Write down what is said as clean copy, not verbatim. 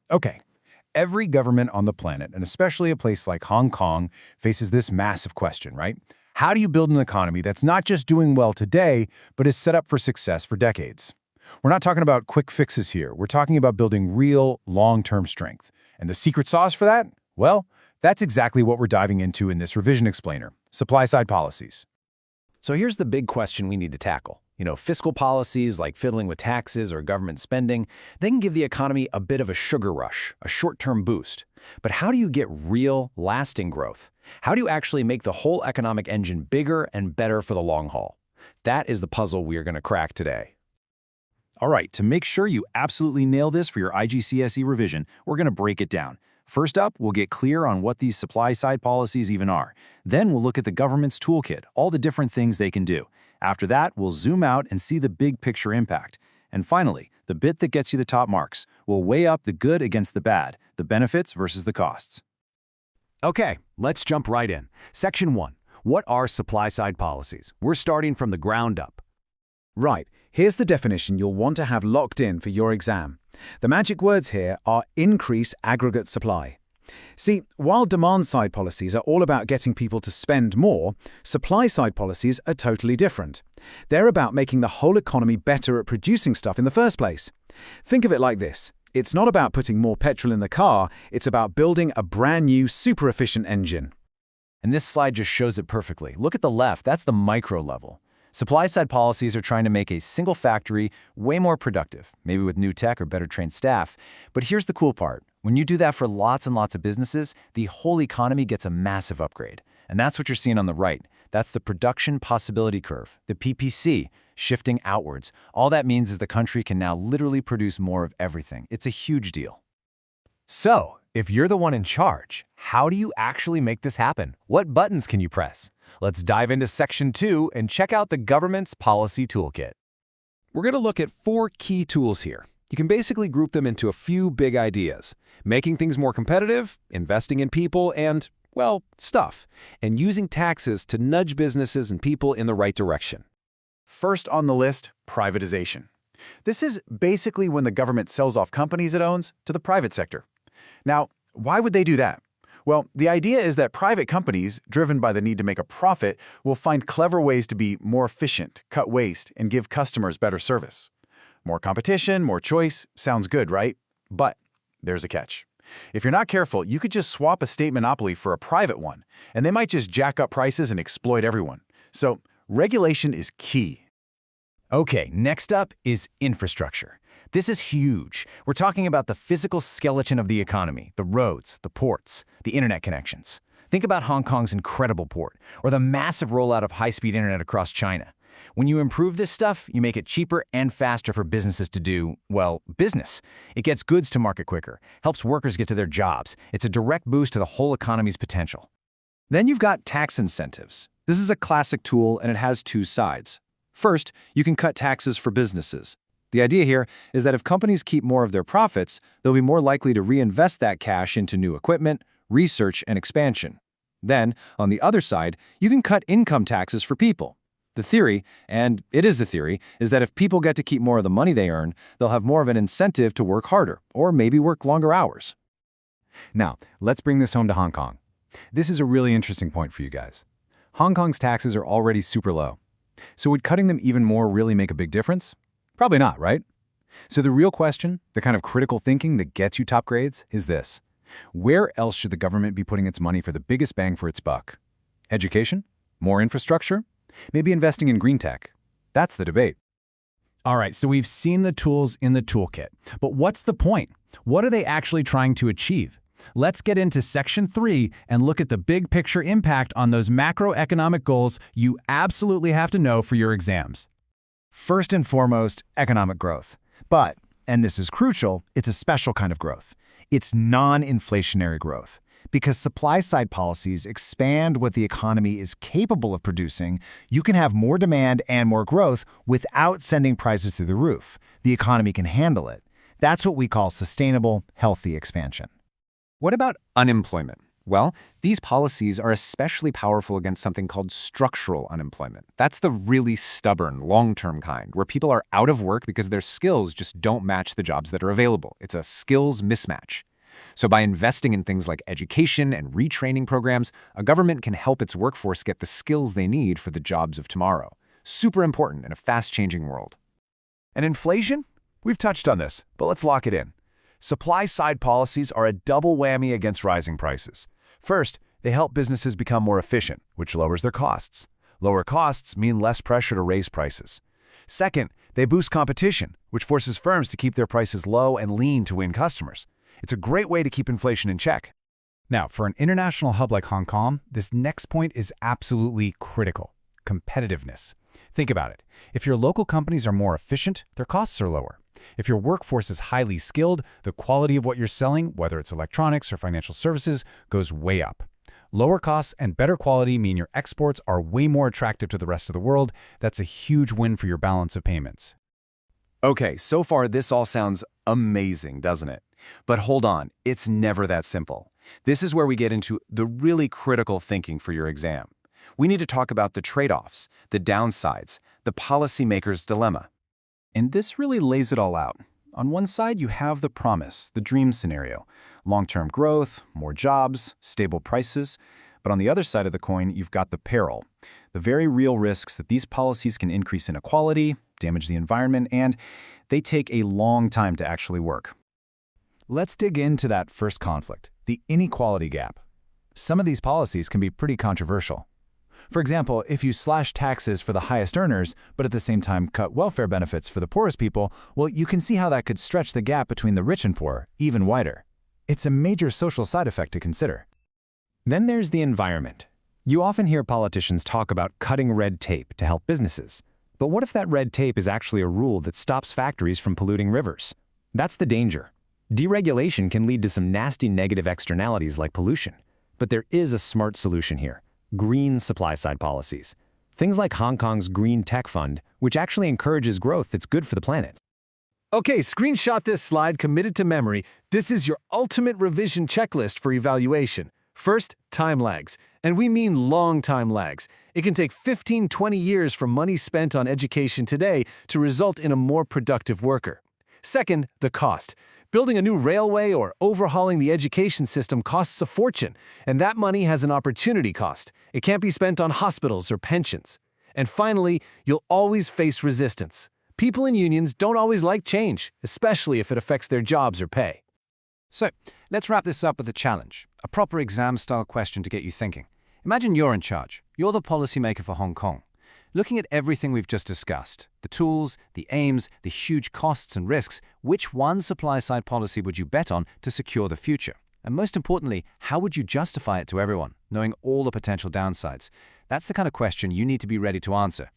Okay, every government on the planet, and especially a place like Hong Kong, faces this massive question, right? How do you build an economy that's not just doing well today, but is set up for success for decades? We're not talking about quick fixes here. We're talking about building real, long-term strength. And the secret sauce for that? Well, that's exactly what we're diving into in this revision explainer, supply-side policies. So here's the big question we need to tackle. Fiscal policies like fiddling with taxes or government spending, they can give the economy a bit of a sugar rush, a short-term boost. But how do you get real, lasting growth? How do you actually make the whole economic engine bigger and better for the long haul? That is the puzzle we are going to crack today. All right, to make sure you absolutely nail this for your iGCSE revision, we're going to break it down. First up, we'll get clear on what these supply-side policies even are. Then we'll look at the government's toolkit, all the different things they can do. After that, we'll zoom out and see the big picture impact. And finally, the bit that gets you the top marks. We'll weigh up the good against the bad, the benefits versus the costs. Okay, let's jump right in. Section 1. What are supply-side policies? We're starting from the ground up. Right, here's the definition you'll want to have locked in for your exam. The magic words here are increase aggregate supply. See, while demand-side policies are all about getting people to spend more, supply-side policies are totally different. They're about making the whole economy better at producing stuff in the first place. Think of it like this. It's not about putting more petrol in the car, it's about building a brand new, super efficient engine. And this slide just shows it perfectly. Look at the left, that's the micro level. Supply-side policies are trying to make a single factory way more productive, maybe with new tech or better trained staff. But here's the cool part. When you do that for lots and lots of businesses, the whole economy gets a massive upgrade. And that's what you're seeing on the right. That's the production possibility curve, the PPC, shifting outwards. All that means is the country can now literally produce more of everything. It's a huge deal. So, if you're the one in charge, how do you actually make this happen? What buttons can you press? Let's dive into Section 2 and check out the government's policy toolkit. We're going to look at 4 key tools here. You can basically group them into a few big ideas. Making things more competitive, investing in people, and, well, stuff. And using taxes to nudge businesses and people in the right direction. First on the list, privatization. This is basically when the government sells off companies it owns to the private sector. Now, why would they do that? Well, the idea is that private companies, driven by the need to make a profit, will find clever ways to be more efficient, cut waste, and give customers better service. More competition, more choice, sounds good, right? But there's a catch. If you're not careful, you could just swap a state monopoly for a private one, and they might just jack up prices and exploit everyone. So, regulation is key. Okay, next up is infrastructure. This is huge. We're talking about the physical skeleton of the economy, the roads, the ports, the internet connections. Think about Hong Kong's incredible port, or the massive rollout of high-speed internet across China. When you improve this stuff, you make it cheaper and faster for businesses to do, well, business. It gets goods to market quicker, helps workers get to their jobs. It's a direct boost to the whole economy's potential. Then you've got tax incentives. This is a classic tool and it has 2 sides. First, you can cut taxes for businesses. The idea here is that if companies keep more of their profits, they'll be more likely to reinvest that cash into new equipment, research, and expansion. Then, on the other side, you can cut income taxes for people. The theory, and it is a theory, is that if people get to keep more of the money they earn, they'll have more of an incentive to work harder, or maybe work longer hours. Now, let's bring this home to Hong Kong. This is a really interesting point for you guys. Hong Kong's taxes are already super low. So would cutting them even more really make a big difference? Probably not, right? So the real question, the kind of critical thinking that gets you top grades, is this. Where else should the government be putting its money for the biggest bang for its buck? Education? More infrastructure? Maybe investing in green tech? That's the debate. All right, so we've seen the tools in the toolkit. But what's the point? What are they actually trying to achieve? Let's get into Section 3 and look at the big picture impact on those macroeconomic goals you absolutely have to know for your exams. First and foremost, economic growth. But, and this is crucial, it's a special kind of growth. It's non-inflationary growth. Because supply-side policies expand what the economy is capable of producing, you can have more demand and more growth without sending prices through the roof. The economy can handle it. That's what we call sustainable, healthy expansion. What about unemployment? Well, these policies are especially powerful against something called structural unemployment. That's the really stubborn, long-term kind, where people are out of work because their skills just don't match the jobs that are available. It's a skills mismatch. So by investing in things like education and retraining programs, a government can help its workforce get the skills they need for the jobs of tomorrow. Super important in a fast-changing world. And inflation? We've touched on this, but let's lock it in. Supply-side policies are a double whammy against rising prices. First, they help businesses become more efficient, which lowers their costs. Lower costs mean less pressure to raise prices. Second, they boost competition, which forces firms to keep their prices low and lean to win customers. It's a great way to keep inflation in check. Now, for an international hub like Hong Kong, this next point is absolutely critical: competitiveness. Think about it. If your local companies are more efficient, their costs are lower. If your workforce is highly skilled, the quality of what you're selling, whether it's electronics or financial services, goes way up. Lower costs and better quality mean your exports are way more attractive to the rest of the world. That's a huge win for your balance of payments. Okay, so far this all sounds amazing, doesn't it? But hold on, it's never that simple. This is where we get into the really critical thinking for your exam. We need to talk about the trade-offs, the downsides, the policymaker's dilemma. And this really lays it all out. On one side, you have the promise, the dream scenario: long-term growth, more jobs, stable prices. But on the other side of the coin, you've got the peril, the very real risks that these policies can increase inequality, damage the environment, and they take a long time to actually work. Let's dig into that first conflict, the inequality gap. Some of these policies can be pretty controversial. For example, if you slash taxes for the highest earners, but at the same time cut welfare benefits for the poorest people, well, you can see how that could stretch the gap between the rich and poor even wider. It's a major social side effect to consider. Then there's the environment. You often hear politicians talk about cutting red tape to help businesses. But what if that red tape is actually a rule that stops factories from polluting rivers? That's the danger. Deregulation can lead to some nasty negative externalities like pollution. But there is a smart solution here: green supply-side policies. Things like Hong Kong's Green Tech Fund, which actually encourages growth that's good for the planet. Okay, screenshot this slide committed to memory. This is your ultimate revision checklist for evaluation. First, time lags. And we mean long time lags. It can take 15-20 years from money spent on education today to result in a more productive worker. Second, the cost. Building a new railway or overhauling the education system costs a fortune, and that money has an opportunity cost. It can't be spent on hospitals or pensions. And finally, you'll always face resistance. People in unions don't always like change, especially if it affects their jobs or pay. So, let's wrap this up with a challenge, a proper exam-style question to get you thinking. Imagine you're in charge. You're the policymaker for Hong Kong. Looking at everything we've just discussed, the tools, the aims, the huge costs and risks, which one supply-side policy would you bet on to secure the future? And most importantly, how would you justify it to everyone, knowing all the potential downsides? That's the kind of question you need to be ready to answer.